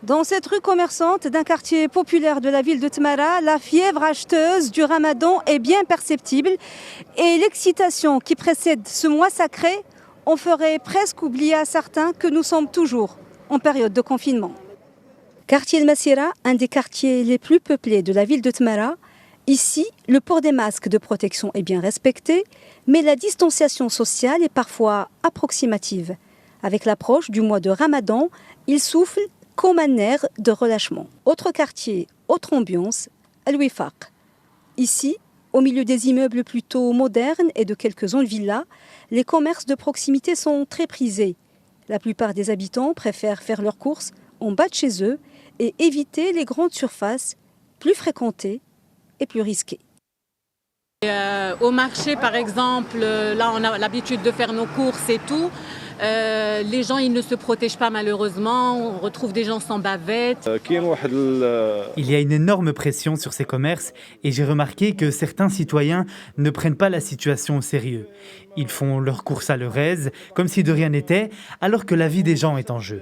Dans cette rue commerçante d'un quartier populaire de la ville de Tmara, la fièvre acheteuse du Ramadan est bien perceptible et l'excitation qui précède ce mois sacré en ferait presque oublier à certains que nous sommes toujours en période de confinement. Quartier El Massira, un des quartiers les plus peuplés de la ville de Tmara. Ici, le port des masques de protection est bien respecté, mais la distanciation sociale est parfois approximative. Avec l'approche du mois de Ramadan, il souffle comme un air de relâchement. Autre quartier, autre ambiance, El Wifaq. Ici, au milieu des immeubles plutôt modernes et de quelques zones villas, les commerces de proximité sont très prisés. La plupart des habitants préfèrent faire leurs courses en bas de chez eux et éviter les grandes surfaces plus fréquentées et plus risquées. Au marché, par exemple, là on a l'habitude de faire nos courses et tout. Les gens ils ne se protègent pas malheureusement, on retrouve des gens sans bavette. Il y a une énorme pression sur ces commerces et j'ai remarqué que certains citoyens ne prennent pas la situation au sérieux. Ils font leurs courses à leur aise, comme si de rien n'était, alors que la vie des gens est en jeu.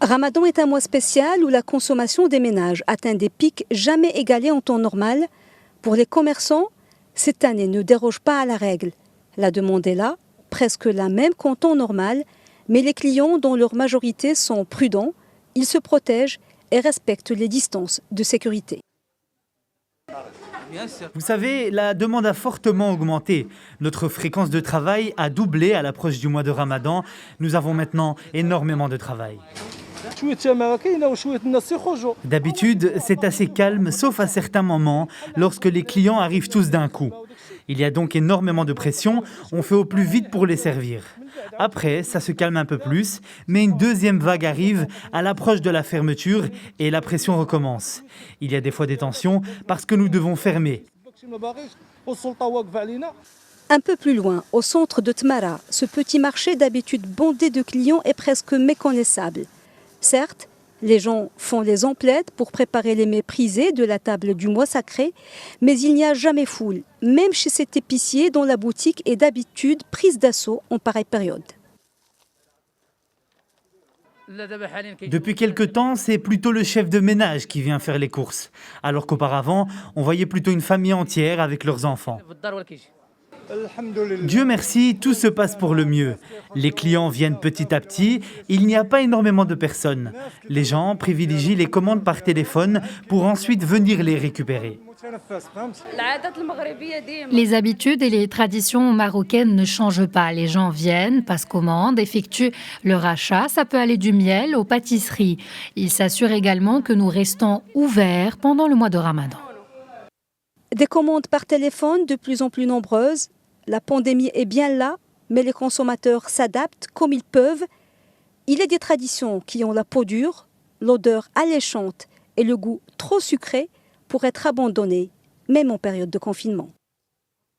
Ramadan est un mois spécial où la consommation des ménages atteint des pics jamais égalés en temps normal. Pour les commerçants, cette année ne déroge pas à la règle. La demande est là, presque la même qu'en temps normal, mais les clients, dont leur majorité sont prudents, ils se protègent et respectent les distances de sécurité. Vous savez, la demande a fortement augmenté. Notre fréquence de travail a doublé à l'approche du mois de Ramadan. Nous avons maintenant énormément de travail. D'habitude, c'est assez calme, sauf à certains moments, lorsque les clients arrivent tous d'un coup. Il y a donc énormément de pression, on fait au plus vite pour les servir. Après, ça se calme un peu plus, mais une deuxième vague arrive à l'approche de la fermeture et la pression recommence. Il y a des fois des tensions parce que nous devons fermer. Un peu plus loin, au centre de Tmara, ce petit marché d'habitude bondé de clients est presque méconnaissable. Certes, les gens font les emplettes pour préparer les mets prisés de la table du mois sacré, mais il n'y a jamais foule, même chez cet épicier dont la boutique est d'habitude prise d'assaut en pareille période. Depuis quelque temps, c'est plutôt le chef de ménage qui vient faire les courses, alors qu'auparavant, on voyait plutôt une famille entière avec leurs enfants. Dieu merci, tout se passe pour le mieux. Les clients viennent petit à petit, il n'y a pas énormément de personnes. Les gens privilégient les commandes par téléphone pour ensuite venir les récupérer. Les habitudes et les traditions marocaines ne changent pas. Les gens viennent, passent commande, effectuent leur achat. Ça peut aller du miel aux pâtisseries. Ils s'assurent également que nous restons ouverts pendant le mois de Ramadan. Des commandes par téléphone de plus en plus nombreuses. La pandémie est bien là, mais les consommateurs s'adaptent comme ils peuvent. Il y a des traditions qui ont la peau dure, l'odeur alléchante et le goût trop sucré pour être abandonnées, même en période de confinement.